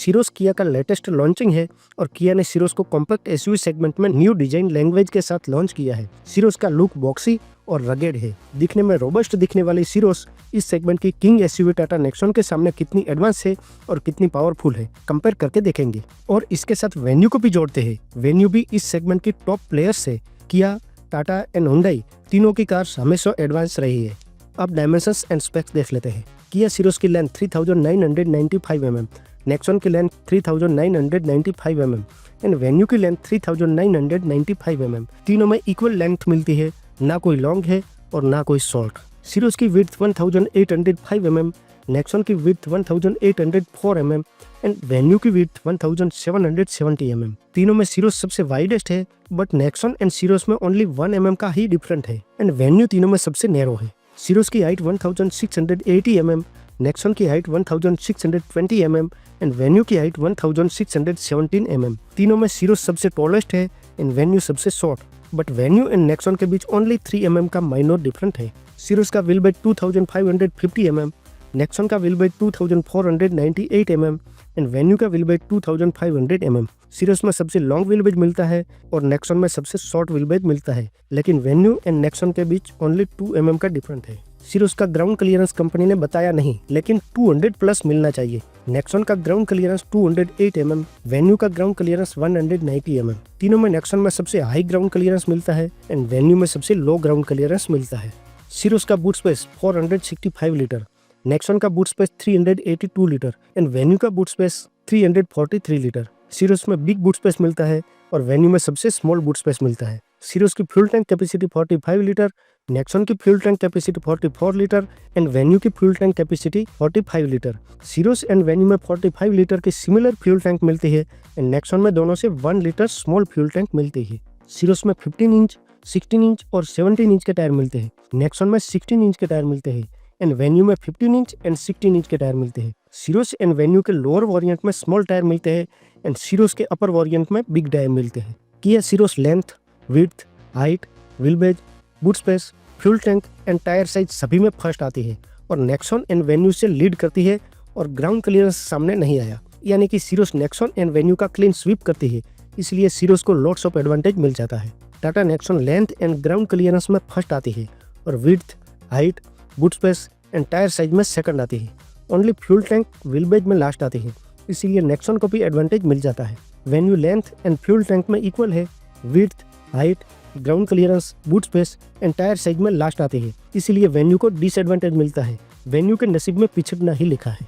सीरोस किया का latest launching है और किया ने सीरोस को कॉम्पैक्ट एसयूवी सेगमेंट में न्यू डिजाइन लैंग्वेज के साथ लॉन्च किया है। सीरोस का लुक बॉक्सी और रगेड है। दिखने में रोबस्ट दिखने वाली सीरोस इस सेगमेंट की किंग एसयूवी टाटा नेक्सॉन के सामने कितनी एडवांस है और कितनी पावरफुल है कंपेयर करके देखेंगे। और इसके साथ वेन्यू को भी जोड़ते हैं। वेन्यू भी इस सेगमेंट की टॉप प्लेयर्स है। किया, टाटा एंड हुंडई तीनों की कार्स हमेशा एडवांस रही है। अब डायमेंशंस एंड स्पेक्स देख लेते हैं। किया सीरोस की लेंथ 3995 mm, नेक्सॉन की लेंथ 3995 mm एंड वेन्यू की लेंथ 3995 mm। तीनों में इक्वल लेंथ मिलती है, ना कोई लॉन्ग है और ना कोई शॉर्ट। सीरोस की विड्थ 1805 mm, नेक्सॉन की विड्थ 1804 mm एंड वेन्यू की विड्थ 1770 mm। तीनों में सीरोस सबसे वाइडेस्ट है, बट नेक्सॉन एंड सीरोस में ओनली 1 mm का ही डिफरेंट है एंड वेन्यू तीनों में सबसे नैरो है। सीरोस की हाइट 1680 mm, नेक्सॉन की हाइट 1620 mm एंड वेन्यू की हाइट 1617 mm। तीनों में सीरोस सबसे टॉलेस्ट है एंड वेन्यू सबसे short, but venue and Nexon के बीच ओनली 3 mm का माइनर डिफरेंट है। सीरोस का व्हील बेड 2550 mm, नेक्सॉन का wheel bed 2498 mm and venue का व्हील बेड 2500 mm। सीरोस में सबसे लॉन्ग व्हील बेज मिलता है और नेक्सॉन में सबसे शॉर्ट व्हील बेज मिलता है, लेकिन वेन्यू एंड नेक्सॉन के बीच ओनली 2 mm का डिफरेंट है। सीरोस का ग्राउंड क्लियरेंस कंपनी ने बताया नहीं, लेकिन 200 प्लस मिलना चाहिए। नेक्सॉन का ग्राउंड क्लियरेंस 208 mm, वेन्यू का ग्राउंड क्लियरेंस 190 mm। तीनों में नेक्सॉन में सबसे हाई ग्राउंड क्लियरेंस मिलता है एंड वेन्यू में सबसे लो ग्राउंड क्लियरेंस मिलता है। सीरोस का बूट स्पेस 465 लीटर, नेक्सॉन का boot space 382 litre and venue का बूट स्पेस 343 लीटर। सीरोस में बिग बूट स्पेस मिलता है और वेन्यू में सबसे स्मॉल बूट स्पेस मिलता है। सीरोस की fuel tank capacity 45 litre, Nexon की fuel tank capacity 44 litre and Venue की fuel tank capacity 45 litre. Syros and Venue में 45 लीटर की सिमिलर फ्यूल टैंक मिलती है एंड नेक्सॉन में दोनों से 1 लीटर स्मॉल फ्यूल टैंक मिलती है। सीरोस में 15 इंच, 16 इंच और 17 इंच के टायर मिलते हैं। नेक्सॉन में 16 इंच के टायर मिलते हैं एंड वेन्यू में 15 इंच एंड 16 इंच के टायर मिलते हैं। सीरोस एंड वेन्यू के लोअर वेरिएंट में स्मॉल टायर मिलते हैं एंड सीरोस के अपर वेरिएंट में बिग टायर मिलते हैं। Kia Syros length, width, height, wheelbase, boot space, fuel tank and tyre size सभी में फर्स्ट आती है और नेक्सॉन एंड वेन्यू से लीड करती है और ग्राउंड क्लियरेंस सामने नहीं आया, यानी कि सीरोस नेक्सॉन एंड वेन्यू का क्लीन स्वीप करती है, इसलिए सीरोस को लॉट्स ऑफ एडवांटेज मिल जाता है। Tata Nexon length and ground clearance में फर्स्ट आती है और width, height, boot space and tyre size में सेकंड आती है। Only fuel tank, wheel base में लास्ट आती है, इसीलिए नेक्सॉन को भी एडवांटेज मिल जाता है। Venue length and fuel tank में इक्वल है, width, height, ground clearance, boot space and tyre size में लास्ट आती है, इसीलिए वेन्यू को डिसएडवांटेज मिलता है। वेन्यू के नसीब में पिछड़ना ही लिखा है।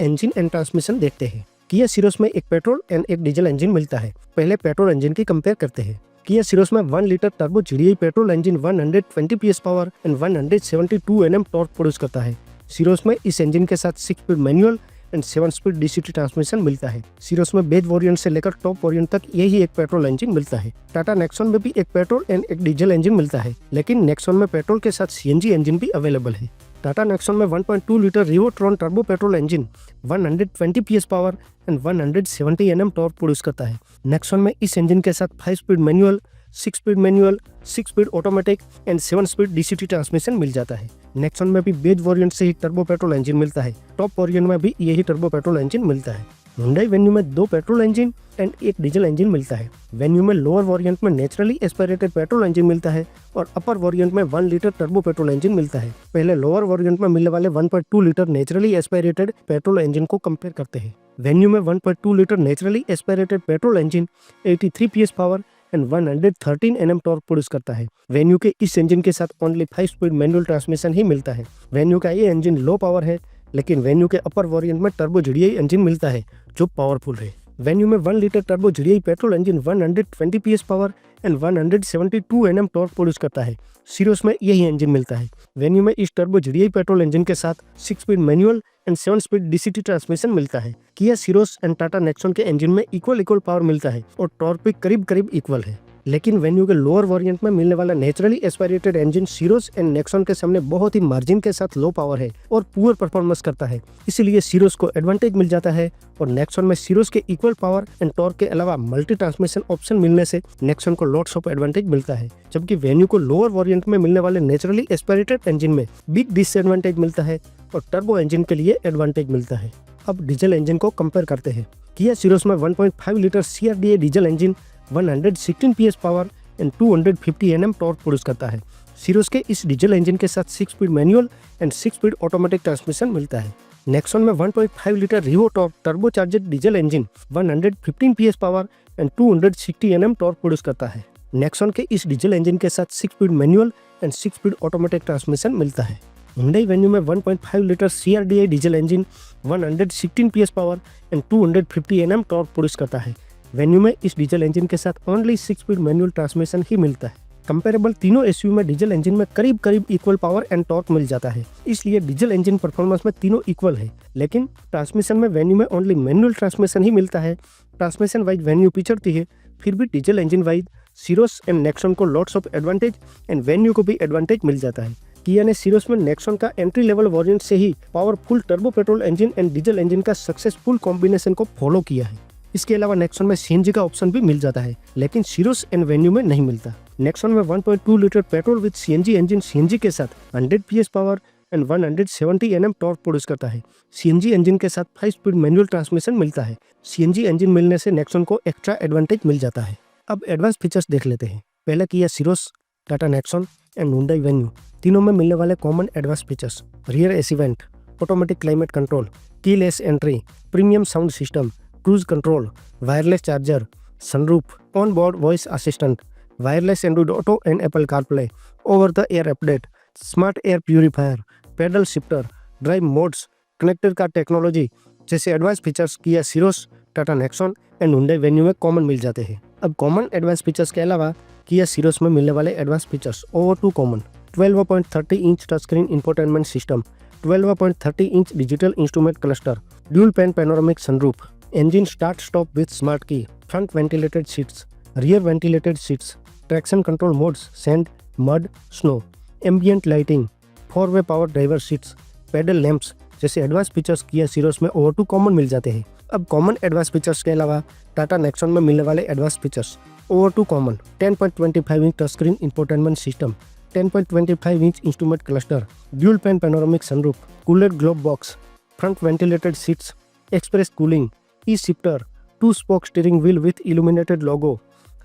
इंजन एंड ट्रांसमिशन देखते हैं। किया सीरोस में एक पेट्रोल एंड एक डीजल इंजन मिलता है। पहले पेट्रोल इंजन की कंपेयर करते हैं। किया सीरोस में 1 litre turbo GDI petrol engine 120 PS power and 172 Nm torque produce करता है। सीरोस में इस इंजन के साथ 6 speed manual and 7 speed DCT transmission मिलता है। सीरोस में बेस वेरिएंट से लेकर टॉप वेरिएंट तक यही एक पेट्रोल इंजन मिलता है। टाटा नेक्सॉन में भी एक पेट्रोल एंड एक डीजल इंजन मिलता है, लेकिन नेक्सॉन में पेट्रोल के साथ सीएनजी इंजन भी अवेलेबल है। टाटा नेक्सॉन में 1.2 litre Revotron turbo petrol engine 120 PS power and 170 Nm torque produce करता है। नेक्सॉन में इस इंजन के साथ 5 speed manual, 6 speed manual, 6 speed automatic and 7 speed DCT transmission मिल जाता है। नेक्सॉन में भी बेस वेरिएंट से ही टर्बो पेट्रोल इंजन मिलता है। टॉप वेरिएंट में भी यही टर्बो पेट्रोल इंजन मिलता है। हुंडई वेन्यू में 2 पेट्रोल इंजन एंड एक डीजल इंजन मिलता है। वेन्यू में लोअर वेरिएंट में नेचुरली एस्पिरेटेड पेट्रोल इंजन मिलता है और अपर वेरिएंट में 1 लीटर टर्बो पेट्रोल इंजन मिलता है। पहले लोअर वेरिएंट में मिलने वाले 1.2 litre naturally aspirated petrol engine को कंपेयर करते हैं। वेन्यू में 1.2 litre naturally aspirated petrol engine 83 PS power and 113 Nm torque produce करता है। वेन्यू के इस इंजन के साथ ओनली 5 स्पीड मैनुअल ट्रांसमिशन ही मिलता है। वेन्यू का ये इंजन लो पावर है, लेकिन वेन्यू के अपर वेरिएंट में टर्बो जीडीआई इंजन मिलता है जो पावरफुल है। वेन्यू में 1 litre turbo GDI petrol engine 120 PS power and 172 Nm torque produce करता है। सीरोस में यही इंजन मिलता है। वेन्यू में इस टर्बो जीडीआई पेट्रोल इंजन के साथ 6 speed manual and 7 speed DCT transmission मिलता है। किया सीरोस एंड टाटा नेक्सॉन के इंजन में इक्वल पावर मिलता है और टॉर्क भी करीब इक्वल है, लेकिन वेन्यू के लोअर वेरिएंट में मिलने वाला naturally aspirated engine Syros and Nexon के सामने बहुत ही मार्जिन के साथ लो पावर है और पुअर परफॉर्मेंस करता है, इसीलिए सीरोस को एडवांटेज मिल जाता है और नेक्सॉन में सीरोस के इक्वल पावर एंड टॉर्क के अलावा मल्टी ट्रांसमिशन ऑप्शन मिलने से नेक्सॉन को लॉट्स ऑफ एडवांटेज मिलता है, जबकि वेन्यू को लोअर वेरिएंट में मिलने वाले नेचुरली एस्पिरेटेड इंजन में बिग डिसएडवांटेज मिलता है और टर्बो इंजन के लिए एडवांटेज मिलता है। अब डीजल इंजन को कंपेयर करते हैं। किया सिरोस में 1.5 litre CRDA diesel engine 116 PS power and 250 Nm torque produce करता है। सिरोस के इस डीजल इंजन के साथ 6 speed manual and 6 speed automatic transmission मिलता है। नेक्सॉन में 1.5 litre Revo torque turbocharged diesel engine 115 PS power and 260 Nm torque produce करता है। नेक्सॉन के इस डीजल इंजन के साथ 6 speed manual and 6 speed automatic transmission मिलता है। हुंडई वेन्यू में 1.5 litre CRDA diesel engine 116 PS power and 250 Nm torque produce करता है। वेन्यू में इस डीजल इंजन के साथ ओनली 6 स्पीड मैनुअल ट्रांसमिशन ही मिलता है। कंपेरेबल तीनों एसयूवी में डीजल इंजन में करीब करीब इक्वल पावर एंड टॉर्क मिल जाता है, इसलिए डीजल इंजन परफॉर्मेंस में तीनों इक्वल है। लेकिन ट्रांसमिशन में वेन्यू में ओनली मैनुअल ट्रांसमिशन ही मिलता है। ट्रांसमिशन वाइज वेन्यू पिछड़ती है, फिर भी diesel engine wise Syros and Nexon को lots of advantage and Venue को भी एडवांटेज मिल जाता है। किया ने सिरोस में नेक्सॉन का एंट्री लेवल वेरिएंट से ही powerful turbo petrol engine and diesel engine का सक्सेसफुल कॉम्बिनेशन को फॉलो किया है। इसके अलावा नेक्सॉन में CNG का ऑप्शन भी मिल जाता है, लेकिन सिरोस एंड वेन्यू में नहीं मिलता। नेक्सॉन में 1.2 litre petrol with CNG engine CNG के साथ 100 PS power and 170 Nm torque produce करता है। CNG इंजन के साथ 5 स्पीड मैनुअल ट्रांसमिशन मिलता है। CNG इंजन मिलने से नेक्सॉन को एक्स्ट्रा एडवांटेज मिल जाता है। अब एडवांस फीचर्स देख लेते हैं। पहले Kia Syros, Tata Nexon and Hyundai Venue तीनों में मिलने वाले common advance features: rear AC vent, automatic climate control, keyless entry, premium sound system, cruise control, wireless charger, sunroof, on board voice assistant, wireless Android auto and Apple CarPlay, over the air update, smart air purifier, paddle shifter, drive modes, connected car technology जैसे advance features Kia Syros, Tata Nexon and Hyundai Venue में common मिल जाते हैं। अब common advance features के अलावा किया सिरोस में मिलने वाले advance features over to common: 12.30 inch touch screen infotainment system, 12.30 inch digital instrument cluster, dual pane panoramic sunroof, engine start stop with smart key, front ventilated seats, rear ventilated seats, traction control modes, sand, mud, snow, ambient lighting, 4-way power driver seats, pedal lamps जैसे advance features Kia सिरोस में over to common मिल जाते हैं। अब common advance features के अलावा Tata Nexon में मिलने वाले advance features over to common: 10.25 inch touch screen infotainment system, 10.25 inch instrument cluster, dual pane panoramic sunroof, cooler globe box, front ventilated seats, express cooling, E-shifter, 2-spoke steering wheel with illuminated logo,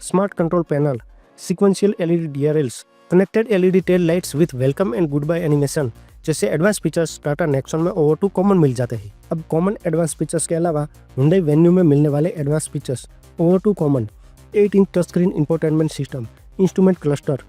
smart control panel, sequential LED DRLs, connected LED tail lights with welcome and goodbye animation जैसे advance features Tata Nexon में over to common मिल जाते हैं। अब common advance features के अलावा Hyundai Venue में मिलने वाले advance features over to common: 8 inch touch screen infotainment system, instrument cluster,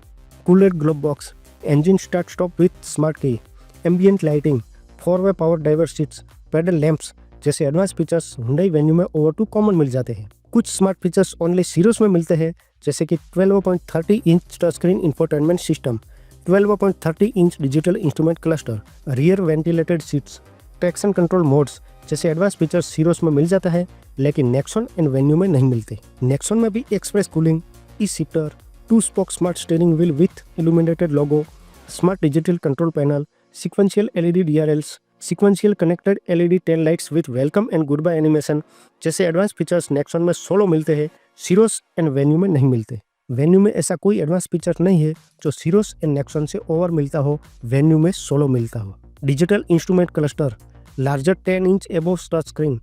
cooler globe box, engine start stop with smart key, ambient lighting, 4-वे power driver seats, pedal lamps जैसे advance features Hyundai Venue में over to common मिल जाते हैं। कुछ smart features only सिरोस में मिलते हैं, जैसे कि 12.30 inch touch screen infotainment system, 12.30 inch digital instrument cluster, rear ventilated seats, traction control modes जैसे एडवांस फीचर्स सिरोस में मिल जाता है, लेकिन नेक्सॉन एंड वेन्यू में नहीं मिलते। नेक्सॉन में भी express cooling, e shifter, 2-spoke smart steering wheel with illuminated logo, smart digital control panel, sequential LED DRLs, sequential connected LED tail lights with welcome and good bye animation जैसे advance features Nexon में solo मिलते हैं, सिरोस and Venue में नहीं मिलते। Venue में ऐसा कोई एडवांस फीचर नहीं है जो सिरोस एंड नेक्सॉन से ओवर मिलता हो, वेन्यू में सोलो मिलता हो। Digital instrument cluster, larger 10 inch above touch screen,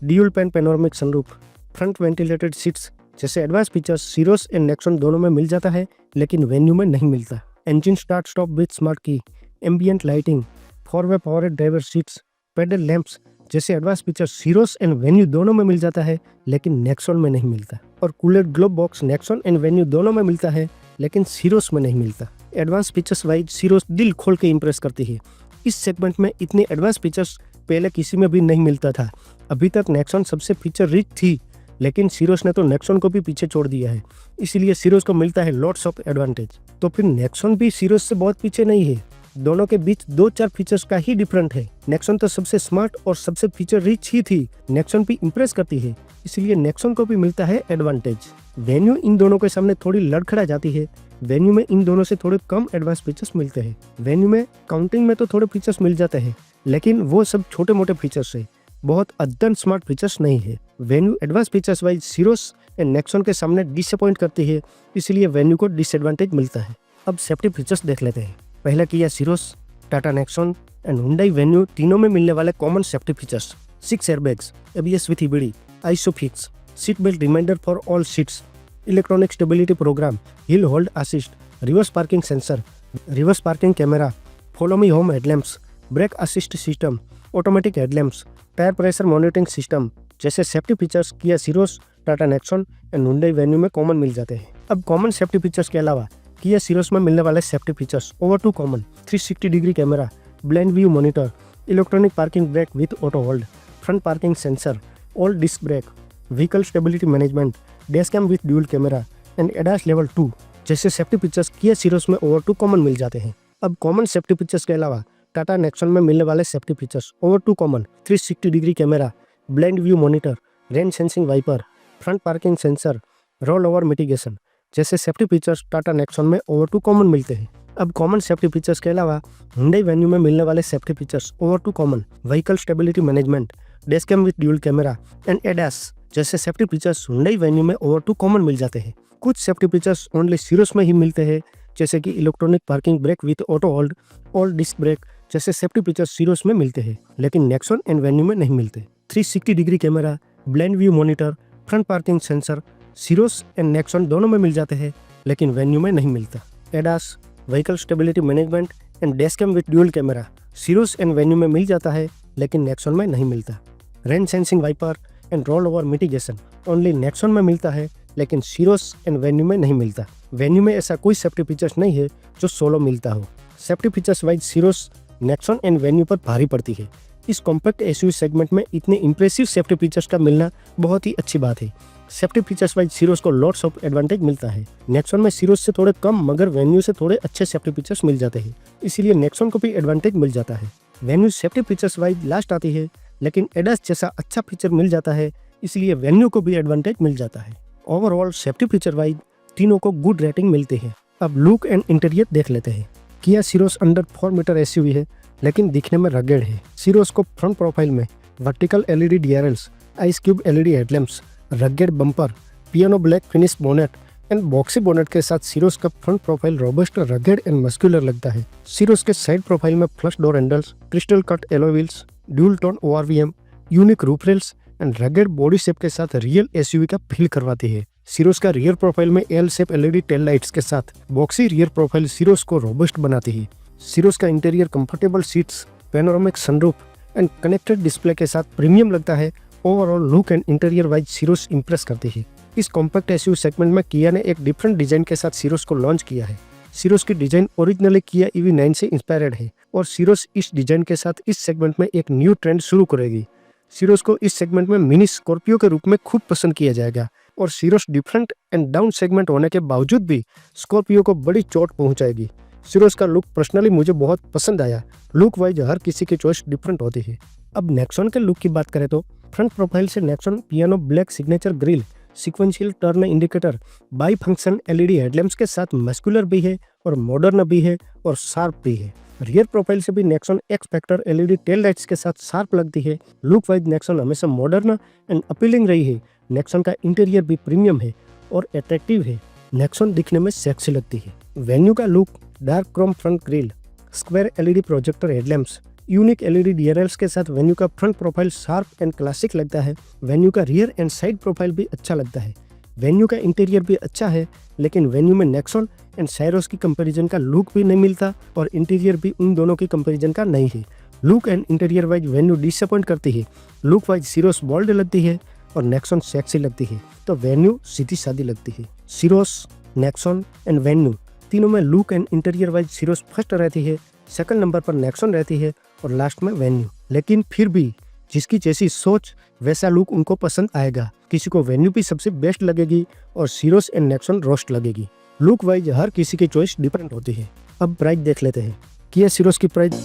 dual pane panoramic sunroof, front ventilated seats जैसे advance features Syros and Nexon दोनों में मिल जाता है, लेकिन वेन्यू में नहीं मिलता। Engine start stop with smart key, ambient lighting, 4-वे power driver seats, pedal lamps जैसे advance features Syros and Venue दोनों में मिल जाता है, लेकिन नेक्सॉन में नहीं मिलता। और cooler globe box Nexon and Venue दोनों में मिलता है, लेकिन सिरोस में नहीं मिलता। एडवांस फीचर्स वाइज सिरोस दिल खोल के इंप्रेस करती है। इस सेगमेंट में इतने एडवांस फीचर्स पहले किसी में भी नहीं मिलता था। अभी तक नेक्सॉन सबसे फीचर रिच थी, लेकिन सिरोस ने तो नेक्सॉन को भी पीछे छोड़ दिया है, इसलिए सिरोस को मिलता है लॉट्स ऑफ एडवांटेज। तो फिर नेक्सॉन भी सिरोस से बहुत पीछे नहीं है, दोनों के बीच 2-4 फीचर्स का ही डिफरेंट है। नेक्सॉन तो सबसे स्मार्ट और सबसे फीचर रिच ही थी, नेक्सॉन भी इंप्रेस करती है, इसलिए नेक्सॉन को भी मिलता है एडवांटेज। वेन्यू इन दोनों के सामने थोड़ी लड़खड़ा जाती है। वेन्यू में इन दोनों से थोड़े कम एडवांस फीचर्स मिलते हैं। वेन्यू में काउंटिंग में तो थोड़े फीचर्स मिल जाते हैं, लेकिन वो सब छोटे मोटे फीचर्स है, बहुत अद्यतन स्मार्ट फीचर्स नहीं है। Venue advance features wise Syros and Nexon के सामने डिसअपॉइंट करती है, इसलिए वेन्यू को डिसएडवांटेज मिलता है। अब सेफ्टी फीचर्स देख लेते हैं। पहला Kia Syros, Tata Nexon and Hyundai Venue तीनों में मिलने वाले common safety features. 6 airbags, ABS with EBD, ISOFIX, seat belt reminder for all seats, electronic stability program, hill hold assist, reverse parking sensor, reverse parking camera, follow me home headlamps, brake assist system, automatic headlamps, tyre pressure monitoring system जैसे safety features Kia Syros, Tata Nexon and Hyundai Venue में common मिल जाते हैं। अब common safety features के अलावा किया सिरोस में मिलने वाले safety features over to common 360 degree camera, blind view monitor, electronic parking brake with auto hold, front parking sensor, all disc brake, vehicle stability management, dash cam with dual camera and ADAS level 2 जैसे safety features Kia सिरोस में over to common मिल जाते हैं। अब common safety features के अलावा Tata Nexon में मिलने वाले safety features over to common 360 degree camera, blind view monitor, rain sensing wiper, front parking sensor, roll over mitigation जैसे सेफ्टी फीचर्स टाटा नेक्सॉन में ओवर टू कॉमन मिलते हैं। अब कॉमन सेफ्टी फीचर्स के अलावा हुंडई वेन्यू में मिलने वाले safety features over to common vehicle stability management, dash cam with dual camera and ADAS जैसे सेफ्टी फीचर्स हुंडई वेन्यू में ओवर टू कॉमन मिल जाते हैं। कुछ सेफ्टी फीचर्स ओनली सिरोस में ही मिलते हैं जैसे कि electronic parking brake with auto hold, all disc brake जैसे सेफ्टी फीचर्स सिरोस में मिलते हैं लेकिन नेक्सॉन एंड वेन्यू में नहीं मिलते। 360 degree camera, blind view monitor, front parking sensor सिरोस and Nexon दोनों में मिल जाते हैं लेकिन वेन्यू में नहीं मिलता। ADAS, vehicle stability management and dash cam with dual camera Syros and Venue में मिल जाता है लेकिन नेक्सॉन में नहीं मिलता। Rain sensing wiper and roll over mitigation only Nexon में मिलता है लेकिन सिरोस एंड वेन्यू में नहीं मिलता। वेन्यू में ऐसा कोई सेफ्टी फीचर्स नहीं है जो सोलो मिलता हो। Safety features wise सिरोस Nexon and venue पर भारी पड़ती है। इस कॉम्पैक्ट एसयूवी सेगमेंट में इतने इंप्रेसिव सेफ्टी फीचर्स का मिलना बहुत ही अच्छी बात है। सेफ्टी फीचर्स वाइज सिरोस को लॉट्स ऑफ एडवांटेज मिलता है। नेक्सॉन में सिरोस से थोड़े कम मगर वेन्यू से थोड़े अच्छे सेफ्टी फीचर्स मिल जाते हैं, इसीलिए नेक्सॉन को भी एडवांटेज मिल जाता है। Venue safety features wise last आती है लेकिन एडास जैसा अच्छा फीचर मिल जाता है इसलिए वेन्यू को भी एडवांटेज मिल जाता है। ओवरऑल सेफ्टी फीचर वाइज तीनों को गुड रेटिंग मिलती है। अब लुक एंड इंटीरियर देख लेते हैं। किया सिरोस अंडर 4 मीटर एसयूवी है लेकिन दिखने में रगेड है। सिरोस को फ्रंट प्रोफाइल में vertical LED DRLs, ice cube LED headlamps, rugged bumper, piano black finish bonnet and boxy bonnet के साथ सिरोस का front profile robust, rugged and muscular लगता है। सिरोस के साइड प्रोफाइल में flush door handles, crystal cut alloy wheels, dual tone ORVM, unique roof rails and rugged body shape के साथ real SUV का फील करवाती है। सिरोस का रियर प्रोफाइल में L shape LED tail lights के साथ बॉक्सी रियर प्रोफाइल सिरोस को रोबस्ट बनाती है। सिरोस का interior comfortable seats, panoramic sunroof and connected display के साथ प्रीमियम लगता है। Overall look and interior wise सिरोस Impress करती है। इस कॉम्पैक्ट एसयूवी सेगमेंट में किया ने एक डिफरेंट डिजाइन के साथ सिरोस को लॉन्च किया है। सिरोस की डिजाइन ओरिजिनली किया EV9 से इंस्पायर्ड है और सिरोस इस डिजाइन के साथ इस सेगमेंट में एक न्यू ट्रेंड शुरू करेगी। सिरोस को इस सेगमेंट में मिनी स्कॉर्पियो के रूप में खूब पसंद किया जाएगा और सिरोस डिफरेंट एंड डाउन सेगमेंट होने के बावजूद भी स्कॉर्पियो को बड़ी चोट पहुंचाएगी। सिरोस का लुक पर्सनली मुझे बहुत पसंद आया। लुक वाइज हर किसी की चॉइस डिफरेंट होती है। अब नेक्सॉन के लुक की बात करें तो फ्रंट प्रोफाइल से Nexon piano black signature grill, sequential turn indicator, by function LED headlamps के साथ मस्कुलर भी है और मॉडर्न भी है और शार्प भी है। रियर प्रोफाइल से भी Nexon x factor LED tail lights के साथ शार्प लगती है। लुक वाइज नेक्सॉन हमेशा मॉडर्न एंड अपीलिंग रही है। नेक्सॉन का इंटीरियर भी प्रीमियम है और अट्रैक्टिव है। नेक्सॉन दिखने में सेक्सी लगती है। वेन्यू का look dark Chrome front grille, square LED projector headlamps, unique LED DRLs के साथ वेन्यू का front profile sharp and classic लगता है। वेन्यू का रियर एंड साइड प्रोफाइल भी अच्छा लगता है। वेन्यू का इंटीरियर भी अच्छा है लेकिन वेन्यू में नेक्सॉन एंड साइरोस की कंपैरिजन का लुक भी नहीं मिलता और इंटीरियर भी उन दोनों की कंपैरिजन का नहीं है। Look and interior wise venue disappoint करती है। लुक वाइज सिरोस बोल्ड लगती है और नेक्सॉन सेक्सी लगती है तो वेन्यू सीधी सादी लगती है। सिरोस, नेक्सॉन एंड वेन्यू तीनों में look and interior wise सिरोस first रहती है, सेकंड नंबर पर नेक्सॉन रहती है और लास्ट में वेन्यू। लेकिन फिर भी जिसकी जैसी सोच वैसा लुक उनको पसंद आएगा। किसी को वेन्यू भी सबसे बेस्ट लगेगी और सिरोस एंड नेक्सॉन रोस्ट लगेगी। लुक वाइज हर किसी की चॉइस डिफरेंट होती है। अब प्राइस देख लेते हैं। किया सिरोस की प्राइस,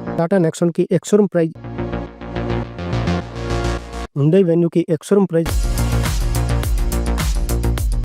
टाटा नेक्सॉन की एक शोरूम प्राइस, हुंडई वेन्यू की एक शोरूम प्राइस